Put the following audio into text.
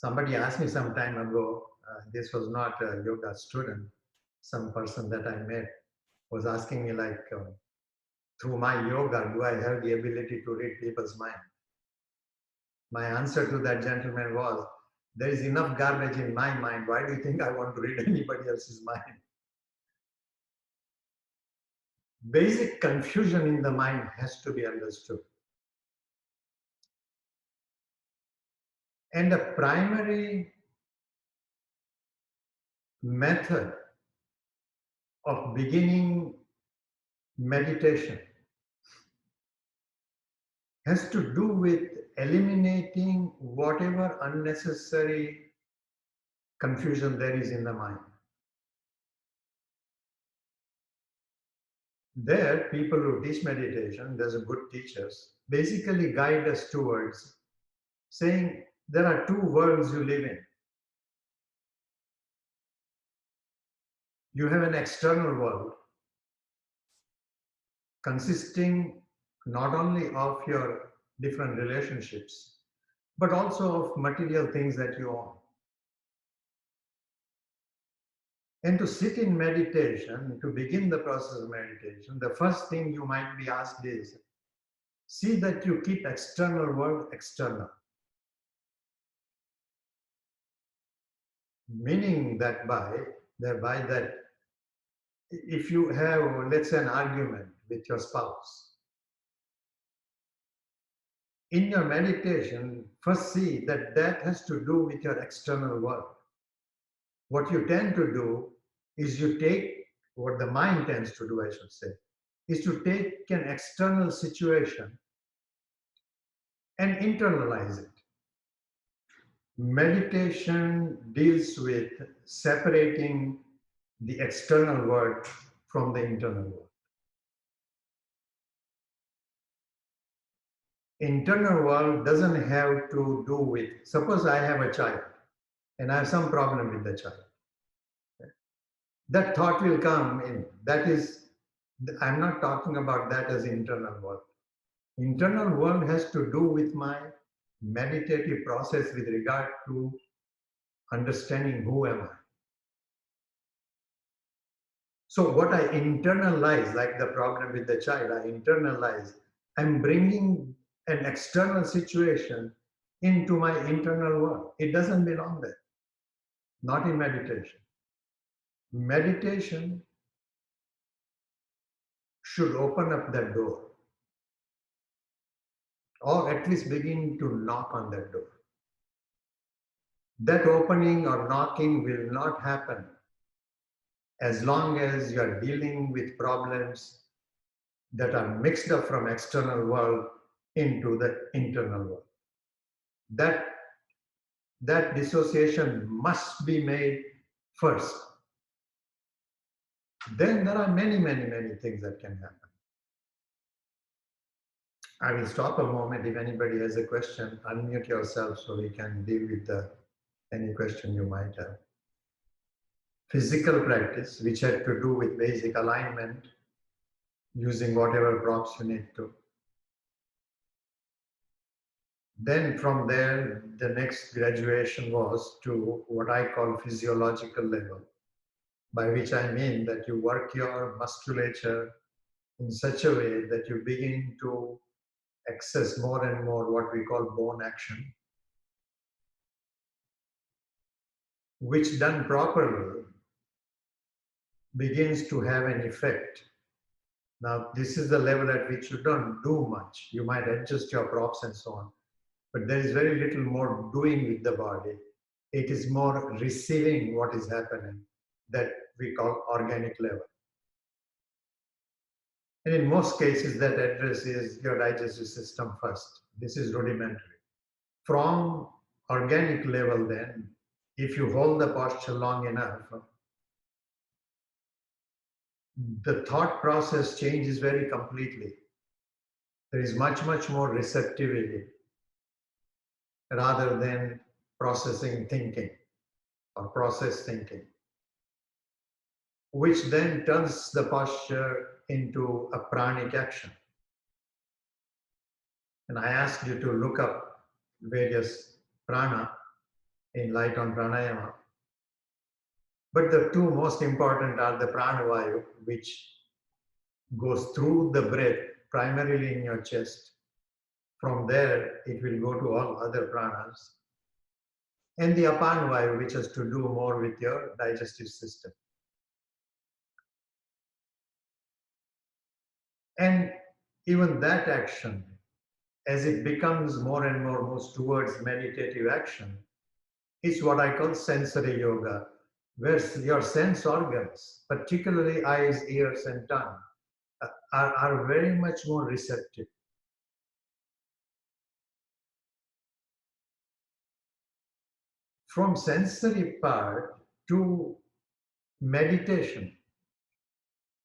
Somebody asked me some time ago, this was not a yoga student, some person that I met was asking me like, through my yoga, do I have the ability to read people's mind? My answer to that gentleman was, there is enough garbage in my mind. Why do you think I want to read anybody else's mind? Basic confusion in the mind has to be understood. And the primary method of beginning meditation has to do with eliminating whatever unnecessary confusion there is in the mind. There, people who teach meditation, there's a good teachers, basically guide us towards saying there are two worlds you live in. You have an external world consisting not only of your different relationships, but also of material things that you own. And to sit in meditation, to begin the process of meditation, the first thing you might be asked is, see that you keep external world external. Meaning that thereby that if you have, let's say, an argument with your spouse, in your meditation, first see that that has to do with your external world. What you tend to do is you take, what the mind tends to do, I should say, is to take an external situation and internalize it. Meditation deals with separating the external world from the internal world. Internal world doesn't have to do with, suppose I have a child and I have some problem with the child. That thought will come in. That is, I'm not talking about that as internal world. Internal world has to do with my meditative process with regard to understanding who am I. So what I internalize, like the problem with the child, I internalize, I'm bringing an external situation into my internal world. It doesn't belong there, not in meditation. Meditation should open up that door, or at least begin to knock on that door. That opening or knocking will not happen as long as you are dealing with problems that are mixed up from external world into the internal world. That dissociation must be made first. Then there are many, many, many things that can happen. I will stop a moment. If anybody has a question, unmute yourself so we can deal with any question you might have. Physical practice, which had to do with basic alignment, using whatever props you need to. Then from there, the next graduation was to what I call physiological level, by which I mean that you work your musculature in such a way that you begin to access more and more what we call bone action, which done properly begins to have an effect. Now, this is the level at which you don't do much. You might adjust your props and so on, but there is very little more doing with the body. It is more receiving what is happening that we call organic level. And in most cases, that addresses your digestive system first. This is rudimentary. From organic level then, if you hold the posture long enough, the thought process changes very completely. There is much, much more receptivity rather than processing thinking or process thinking, which then turns the posture into a pranic action. And I asked you to look up various prana. in light on pranayama. But the two most important are the pranavayu, which goes through the breath, primarily in your chest. From there, it will go to all other pranas. And the apanvayu, which has to do more with your digestive system. And even that action, as it becomes more and more moves towards meditative action, is what I call sensory yoga, where your sense organs, particularly eyes, ears, and tongue, are very much more receptive. From sensory part to meditation,